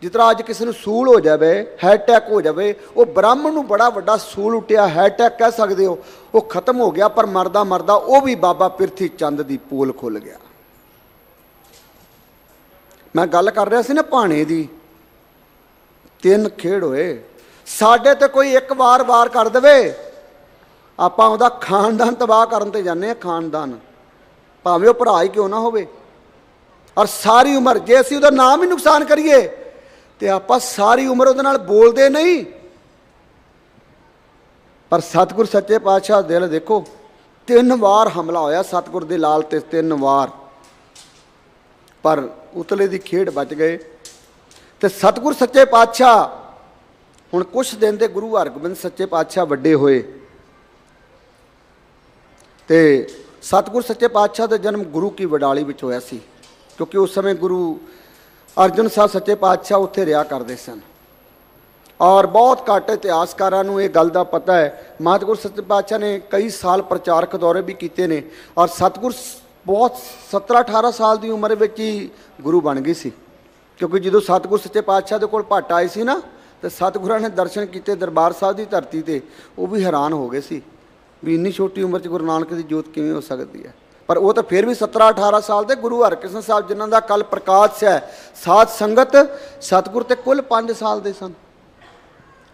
जिस तरह अज किसी सूल हो जाए, हैटैक हो जाए, वो ब्राह्मण नूं बड़ा वड्डा सूल उठिया, हैटैक कह सकते हो, वो खत्म हो गया। पर मरदा मरदा वो भी बाबा पिरथी चंद की पोल खुल गया। मैं गल कर रहा सी ना भाणे की, 3 खेड़ होए। साडे ते कोई एक वार कर दे, आपां उहदा खानदान तबाह करन ते जाने आ। खानदान भावें वो भरा ही क्यों ना होवे, और सारी उम्र जे असीं उहदा नाम ही नुकसान करिए तो आपां सारी उम्र उहदे नाल बोलदे नहीं। पर सतगुर सच्चे पातशाह दिल देखो, 3 वार हमला होया सतगुर दे लाल ते, 3 वार, पर उतले दी खेड़ बच गए। तो सतगुर सच्चे पातशाह हुण कुछ दिन दे गुरु हरगोबिंद सच्चे पातशाह वड्डे होए। तो सतगुर सच्चे पातशाह का जन्म गुरु की वडाली में होया सी, क्योंकि उस समय गुरु अर्जन साहब सच्चे पातशाह उत्थे रहा करते सन। और बहुत घट इतिहासकारां नूं ये गल दा पता है। महातगुर सच्चे पातशाह ने कई साल प्रचारक दौरे भी किए ने, और सतगुर बहुत 17-18 साल की उम्र में ही गुरु बन गई सी। क्योंकि जो सतगुर सच्चे पातशाह के कोल भट्ट आए सी ना, तो सतगुरां ने दर्शन किए दरबार साहब की धरती ते, वो भी हैरान हो गए सी भी इन्नी छोटी उम्र च गुरु नानक की जोत किवें हो सकती है। पर वो तो फिर भी 17-18 साल के गुरु हरकृष्ण साहब जिन्हों का कल प्रकाश है। साध संगत सतगुर ते कुल 5 साल के सन।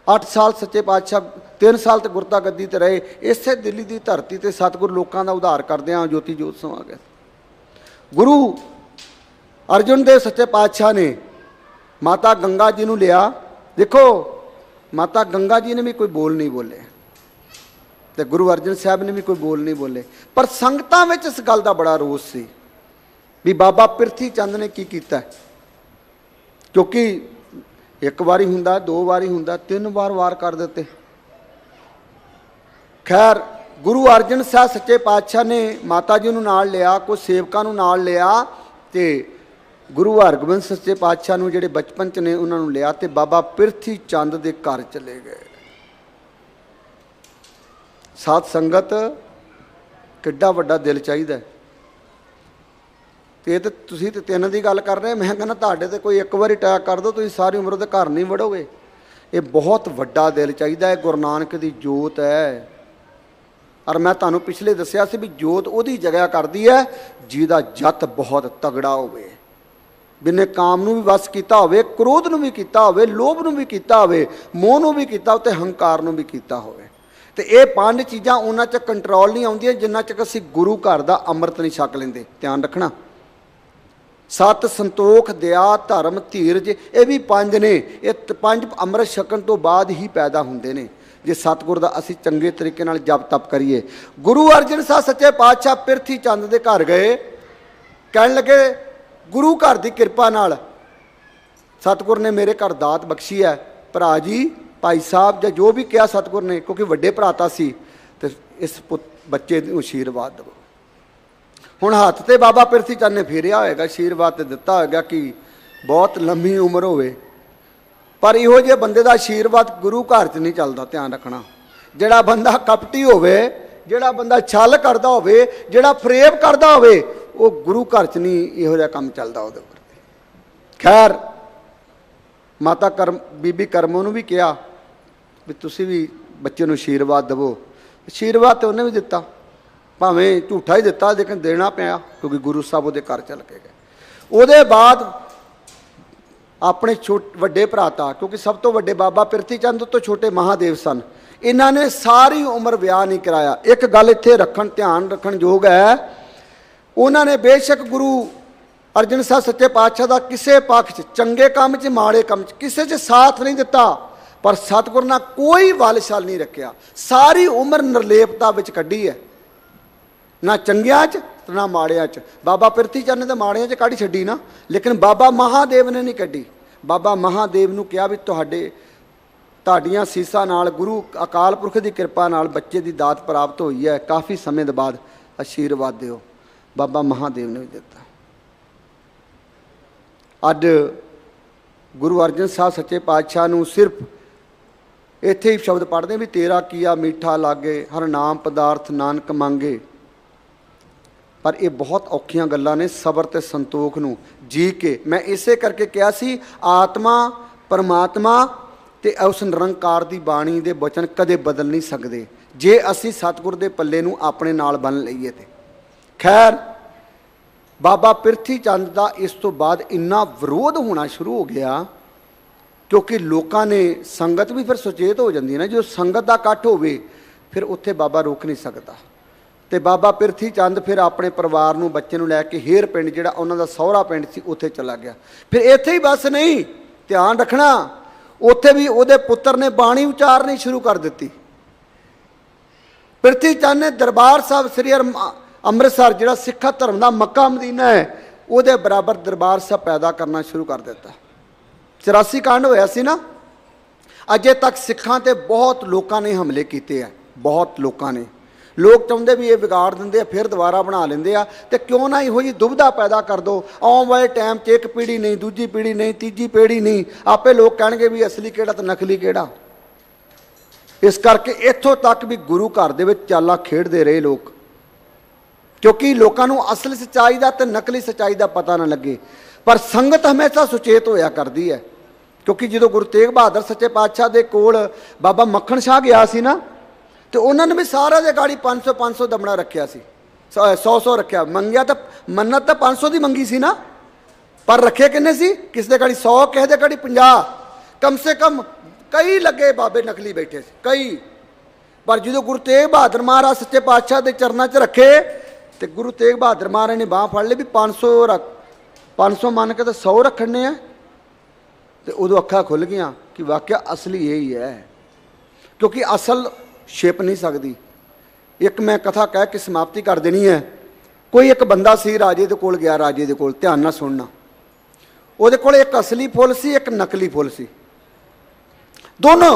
8 साल सच्चे पातशाह, 3 साल तो गुरता गद्दी ते रहे। इसे दिल्ली की धरती ते सतगुर लोगों का उद्धार करदे ज्योति जोत समा गया। गुरु अर्जुन देव सच्चे पातशाह ने माता गंगा जी नूं लिया। देखो माता गंगा जी ने भी कोई बोल नहीं बोले, तो गुरु अर्जन साहब ने भी कोई बोल नहीं बोले, पर संगतां विच इस गल का बड़ा रोस सी भी बाबा पिरथी चंद ने की कीता। क्योंकि एक बारी हुंदा, 2 बारी हुंदा, 3 बार वार कर देते। खैर गुरु अर्जन साहब सच्चे पातशाह ने माता जी नूं नाल लिया, कुछ सेवकां नूं नाल लिया, तो गुरु हरगोबिंद सच्चे पातशाह नूं जिहड़े बचपन च ने उन्हां नूं लिया, तो बाबा पिरथी चंद के घर चले गए। साध संगत किड्डा वड्डा दिल चाहिए। तो ये तो तुसीं ते तीन की गल कर रहे, मैं कहना तुहाडे ते कोई एक बार अटैक कर दो, तुसीं सारी उम्र उहदे घर नहीं वड़ोगे। ये बहुत वड्डा दिल चाहिए। गुरु नानक की जोत है। और मैं तुहानूं पिछले दस्सिया सी भी जोत उहदी जगह करदी है जिहदा जत बहुत तगड़ा होवे, बिने काम नूं भी वस कीता होवे, क्रोध नूं भी कीता होवे, लोभ नूं भी कीता होवे, मोह नूं भी कीता होवे, ते हंकार नूं भी कीता होवे। ते ये पांच चीज़ां उन्हां च कंट्रोल नहीं आउंदियां जिन्ना चक असीं गुरु घर दा अमृत नहीं छक लैंदे। ध्यान रखना। सत, संतोख, दया, धर्म, धीरज, ये भी पंज ने। ये पंज अमृत छकण तो बाद ही पैदा हुंदे ने जे सतगुर दा असीं चंगे तरीके नाल जप तप करिए। गुरु अर्जन साह सच्चे पातशाह पिरथी चंद दे घर गए, कहण लगे गुरु घर की किरपा नाल सतगुर ने मेरे घर दात बख्शी है। भरा जी, भाई साहब या जो भी कहा सतगुर ने, क्योंकि वड्डे भराता सी, ते इस बच्चे नूं आशीर्वाद दवो। हुण हत्थ ते बाबा पिरथी चंद ने फेरिया होएगा, आशीर्वाद ते दिता होएगा कि बहुत लंबी उम्र होवे। पर इहो जिहे बंदे दा आशीर्वाद गुरु घर च नहीं चलदा। ध्यान रखना। जिहड़ा बंदा कपटी होवे, जिहड़ा बंदा छल करदा होवे, जिहड़ा फरेब करदा होवे, वो गुरु घर च नहीं इहो जिहा काम चलदा उहदे उपर। खैर, माता करम बीबी करमों नूं भी कहा भी तुसीं भी बच्चे नूं आशीर्वाद दवो। आशीर्वाद तो उन्हें भी दिता, भावें झूठा ही दिता, लेकिन देना पिया क्योंकि गुरु साहब उहदे घर चल के गए। उहदे बाद अपने वड्डे भराता, क्योंकि सब तो वड्डे बाबा पिरथी चंद तो छोटे महादेव सन, इन्हां ने सारी उम्र विआह नहीं कराया। एक गल इत्थे रखण ध्यान रखण योग है, उन्होंने बेशक गुरु अर्जन साह सच्चे पातशाह का किसी पक्ष चंगे काम च माड़े काम च किसी च साथ नहीं दिता, पर सतगुर ने कोई वल छल नहीं रखिया। सारी उम्र निर्लेपता विच कड्ढी है, ना चंगिया च ना माड़िया च। बाबा पिरथी चंद ने तो माड़िया च कढ़ छड्डी ना, लेकिन बाबा महादेव ने नहीं कड्ढी। बाबा महादेव नूं कहा भी तुहाडियां सीसां नाल गुरु अकाल पुरख की कृपा नाल बच्चे की दात प्राप्त हुई है, काफ़ी समय के बाद आशीर्वाद दिओ। बाबा महादेव ने भी दिता। अज गुरु अर्जन साह सच्चे पातशाह नूं सिर्फ इत्थे ही शब्द पढ़ते भी तेरा किया मीठा लागे हर नाम पदार्थ नानक मांगे, पर ये बहुत औखियां गल्लां ने। सबर ते संतोख नूं जी के मैं इसे करके कहा सी, आत्मा परमात्मा ते उस निरंकार दी बाणी दे वचन कदे बदल नहीं सकते जे असी सतगुर दे पल्ले नूं अपने नाल बन लईए ते। खैर, बाबा पिरथी चंद का इस तो बाद इन्ना विरोध होना शुरू हो गया, क्योंकि लोगों ने संगत भी फिर सुचेत हो जाती है ना, जो संगत का इकट्ठ होवे फिर उत्थे बाबा रोक नहीं सकता। तो बाबा पिरथी चंद फिर अपने परिवार नूं बच्चे नूं लैके हेर पिंड जिहड़ा उन्हां दा सौहरा पिंड सी उत्थे चला गया। फिर इत्थे ही बस नहीं, ध्यान रखना, उत्थे भी उहदे पुत्र ने बाणी उचारनी शुरू कर दी। पिरथी चंद ने दरबार साहब श्री अमृतसर जिहड़ा सिखा धर्म का मक्का मदीना है, उहदे बराबर दरबार साहब पैदा करना शुरू कर दिता। 84 कांड होया सी ना, अजे तक सिखां ते बहुत लोगों ने हमले किए हैं, बहुत लोगों ने। लोग चाहते भी ये बिगाड़ देंगे, फिर दोबारा बना लेंगे आ, तो क्यों ना इहो जी दुविधा पैदा कर दो। आने वाले टाइम च एक पीढ़ी नहीं, दूजी पीढ़ी नहीं, तीजी पीढ़ी नहीं, आपे लोग कहेंगे भी असली किहड़ा तो नकली किहड़ा। इस करके इत्थों तक भी गुरु घर दे विच चालां खेडदे रहे लोग, क्योंकि लोगों को असली सच्चाई का तो नकली सच्चाई का पता ना लगे। पर संगत हमेशा सुचेत होया करती है, क्योंकि जो गुरु तेग बहादुर सच्चे पातशाह के कोल बाबा मक्खण शाह गया सी ना, तो उन्होंने भी सारा दे गाड़ी 500 दमड़ा रखा सी, 100 रखा। मंगिया तो मन्नत तो 500 की मंगी सी ना, पर रखे किन्ने सी, किसी गाड़ी 100, किसी गाड़ी 50, कम से कम कई लगे बाबे नकली बैठे सी कई। पर जो गुरु तेग बहादुर महाराज सच्चे पातशाह के चरणों च रखे, तो गुरु तेग बहादुर महाराज ने बाँह फड़ ली भी 500 मान के तो 100 रखने हैं। तो उदों अखा खुल गई कि वाकया असली यही है, क्योंकि असल छिप नहीं सकती। एक मैं कथा कह के समाप्ति कर देनी है। कोई एक बंदा सी राजे दे कोल गया, राजे दे कोल, ध्यान नाल सुनना। उहदे कोल एक असली फुल सी, एक नकली फुल सी, दोनों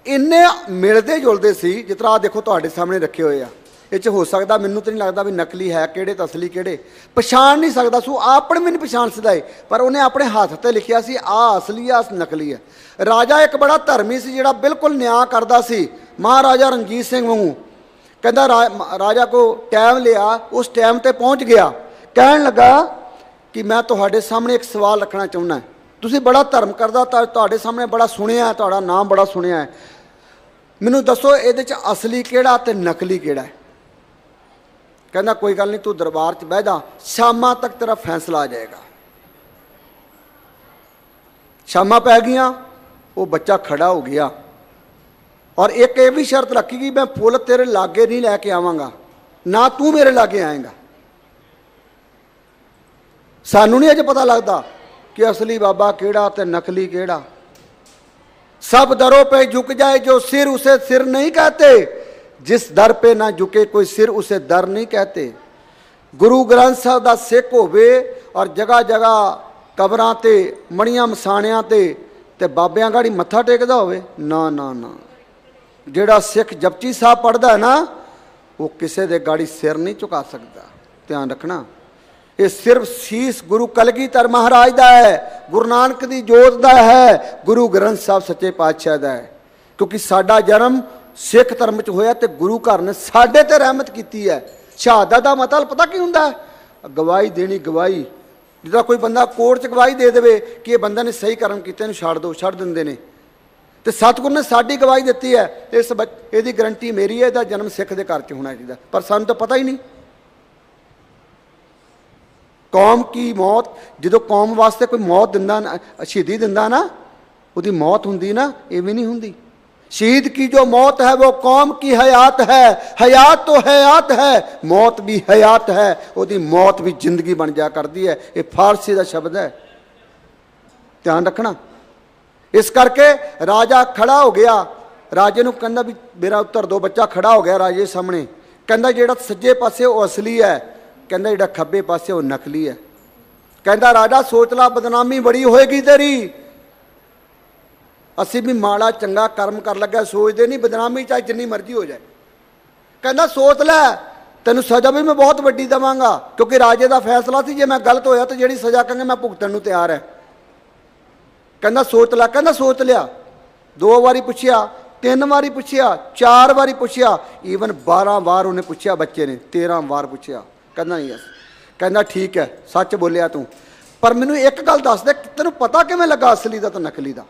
इन्ने मिलते जुलते सी। जिस तरह देखो तुहाडे सामने रखे हुए आ, ये हो सकता मैनू तो नहीं लगता भी नकली है किहड़े तो असली किहड़े, पछाण नहीं सकता सू, आपने भी नहीं पछाण सकदा है। पर उन्हें अपने हाथ ते लिखिया सी आ असली आ नकली है। राजा एक बड़ा धर्मी सी, जिहड़ा बिल्कुल न्याय करदा सी, महाराजा रणजीत सिंह वांगू। कहता राजा को टाइम लिया, उस टाइम ते पहुँच गया, कहन लगा कि मैं तुहाडे सामने एक सवाल रखना चाहुंदा। तुसीं बड़ा धर्म करदा, तुहाडे सामने बड़ा सुनिया है, तुहाडा नाम बड़ा सुनिया है, मैनू दसो इहदे च असली किहड़ा ते नकली किहड़ा है। कहना कोई गल नहीं, तू दरबार च बह जा, शामां तक तेरा फैसला आ जाएगा। शामां पै गईयां, वो बच्चा खड़ा हो गया और एक ये भी शर्त रखी कि मैं फुल तेरे लागे नहीं लैके आवांगा, ना तू मेरे लागे आएगा। सानू नहीं अज पता लगता कि असली बाबा केड़ा ते नकली केड़ा। सब दरों पे झुक जाए जो सिर उसे सिर नहीं कहते, जिस दर पे ना झुके कोई सिर उसे दर नहीं कहते। गुरु ग्रंथ साहब दा सिख होवे और जगह जगह कबरां ते मणियां मसाणियां ते बाबियां गाड़ी मत्था टेकदा होवे, ना ना ना। जिहड़ा सिख जपजी साहब पढ़दा है ना, वो किसी दे गाड़ी सिर नहीं झुका सकता। ध्यान रखना, ये सिर्फ शीस गुरु कलगीधर महाराज दा है, गुरु नानक दी जोत दा है, गुरु ग्रंथ साहब सच्चे पातशाह दा है। क्योंकि साडा जन्म सिख धर्म च होया ते गुरु घर ने साडे ते रहमत कीती है। शहादत दा मतलब पता की हुंदा है? गवाही देनी। गवाही जिदा कोई बंदा कोर्ट च गवाही दे देवे कि ये बंदा ने सही कर्म कीते, इहनूं छड्ड दो, छड्ड दिंदे ने। ते सतगुर ने साडी गवाही दित्ती है, इस इहदी गारंटी मेरी है, इहदा जन्म सिख दे घर च होना चाहिए। पर सानूं तां पता ही नहीं। कौम की मौत, जो कौम वास्ते कोई मौत दिंदा ना, शहीदी दिंदा ना, उसकी मौत हुंदी ना, इवें नहीं हुंदी। शहीद की जो मौत है वो कौम की हयात है। हयात तो हयात है, मौत भी हयात है, उसकी मौत भी जिंदगी बन जा करती है। ये फारसी का शब्द है, ध्यान रखना। इस करके राजा खड़ा हो गया, राजे नूं कहंदा भी मेरा उत्तर दो। बच्चा खड़ा हो गया राजे सामने, कहंदा जिहड़ा सज्जे पासे वो असली है, कहंदा जिहड़ा खब्बे पासे वो नकली है। कहंदा राजा सोच ला, बदनामी बड़ी होएगी तेरी। असी भी माड़ा चंगा कर्म कर लग्या सोचते नहीं, बदनामी चाहे जिन्नी मर्जी हो जाए। कहंदा सोच लै, तेनू सजा भी मैं बहुत वड्डी देवांगा, क्योंकि राजे का फैसला सी जे मैं गलत होया तो जिहड़ी सजा कहांगे मैं भुगतण नूं तैयार है। कहंदा सोच ला। कहंदा सोच लिया। 2 वारी पुछया, 3 वारी पुछया, 4 वारी पुछया, ईवन 12 बार उन्हें पुछया बच्चे ने, 13 बार पुछया। कहंदा नहीं। कहंदा ठीक है, सच बोलिया तू, पर मैनू एक गल दस दे, तेनू पता किवें लगा असली दा ते नकली दा?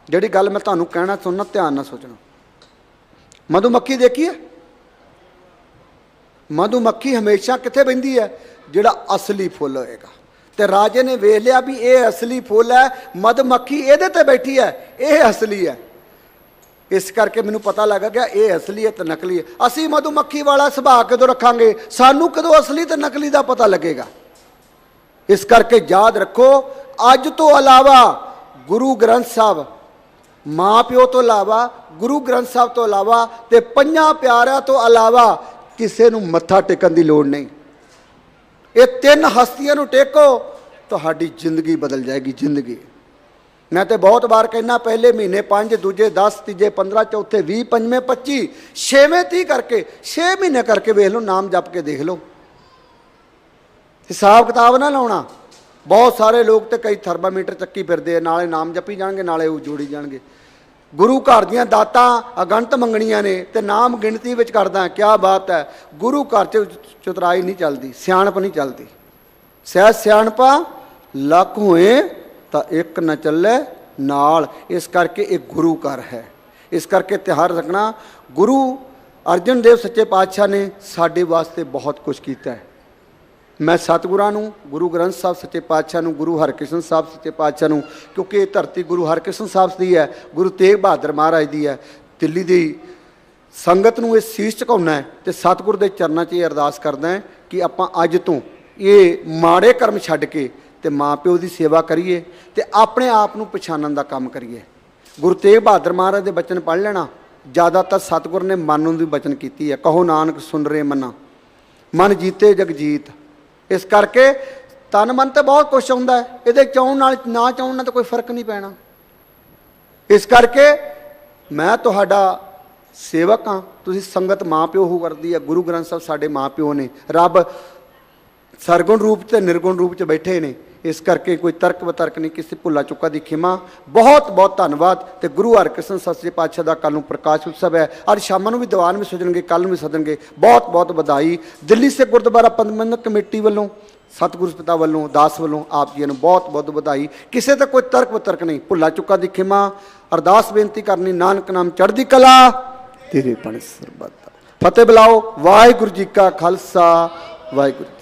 जिहड़ी गल मैं तुहानूं कहना सुनना, ध्यान नाल सोचना। मधुमक्खी देखी है? मधुमक्खी हमेशा कित्थे बहिंदी है? जिहड़ा असली फुल होएगा। ते राजे ने वेख लिया भी ये असली फुल है, मधुमक्खी इहदे ते बैठी है, ये असली है। इस करके मैनू पता लगा गया ये असली है तो नकली है। असी मधुमक्खी वाला सुभाव कदों रखांगे? सानू कदों असली तो नकली का पता लगेगा। इस करके याद रखो, अज तो अलावा गुरु ग्रंथ साहब, माँ प्यो तो अलावा, गुरु ग्रंथ साहब तो अलावा ते 5 प्यारिਆਂ तो अलावा किसी नूं मत्था टेकण की लोड़ नहीं। ये 3 हस्तियां नूं टेको, तुहाडी जिंदगी बदल जाएगी। जिंदगी मैं तो बहुत बार कहना, पहले महीने 5, दूजे 10, तीजे 15, चौथे 20, पंजवें 25, 6वें 30 करके 6 महीने करके वेख लो, नाम जप के देख लो। हिसाब किताब ना लाउणा। बहुत सारे लोग तो कई थर्मामीटर चक्की फिरदे, नाले नाम जपी जाणगे, नाले वो जोड़ी जाणगे। गुरु घर दियां दातां अगंत मंगणियां ने ते नाम गिणती विच करदा। क्या बात है, गुरु घर च चतुराई नहीं चलती, सियाणप नहीं चलती। सहज सियाणपा लख होए तो एक न चले नाल। इस करके एक गुरु घर है। इस करके त्यार रखना। गुरु अर्जन देव सच्चे पातशाह ने साडे वास्ते बहुत कुछ किया है। मैं सतगुरां नूं, गुरु ग्रंथ साहब सच्चे पातशाह नूं, गुरु हरकृष्ण साहब सच्चे पातशाह नूं, क्योंकि ये धरती गुरु हरकृष्ण साहब की है, गुरु तेग बहादुर महाराज की है। दिल्ली की संगत नूं ये सीस झुकाउणा है ते सतगुर दे चरनां 'च ये अरदास करदा है कि आपां अज तो ये माड़े कर्म छड्ड के ते माँ प्यो की सेवा करिए ते अपने आप नूं पछाणन दा काम करिए। गुरु तेग बहादुर महाराज के बचन पढ़ लेना। ज़्यादातर सतगुर ने मन नूं दी बचन कीती है। कहो नानक सुन रे मना, मन जीते जगजीत। इस करके तन मन तो बहुत कुछ आउंदा है, ये चाहण नाल ना चाहण नाल तो कोई फर्क नहीं पैना। इस करके मैं तुहाडा सेवक हाँ। तुसीं संगत माँ प्यो हो करदी है। गुरु ग्रंथ साहब साडे माँ प्यो ने। रब सरगुण रूप से निर्गुण रूप च बैठे ने। इस करके कोई तर्क वितर्क नहीं, किसी भुला चुका की खिमा। बहुत बहुत धन्यवाद। तो गुरु हरकृष्ण सच्चे पातशाह का कल प्रकाश उत्सव है, अज शाम भी दीवान भी सजणगे, कल भी सदनगे। बहुत बहुत बधाई। दिल्ली से गुरुद्वारा प्रबंधक कमेटी वालों, सतगुरु पिता वालों, दास वालों आप जी ने बहुत बहुत बधाई। किसी का कोई तर्क वितर्क नहीं, भुला चुका की खिमा। अरदास बेनती करनी, नानक नाम चढ़दी कला तेरे बण सरबत। फतेह बुलाओ। वाहिगुरू जी का खालसा, वाहिगुरू।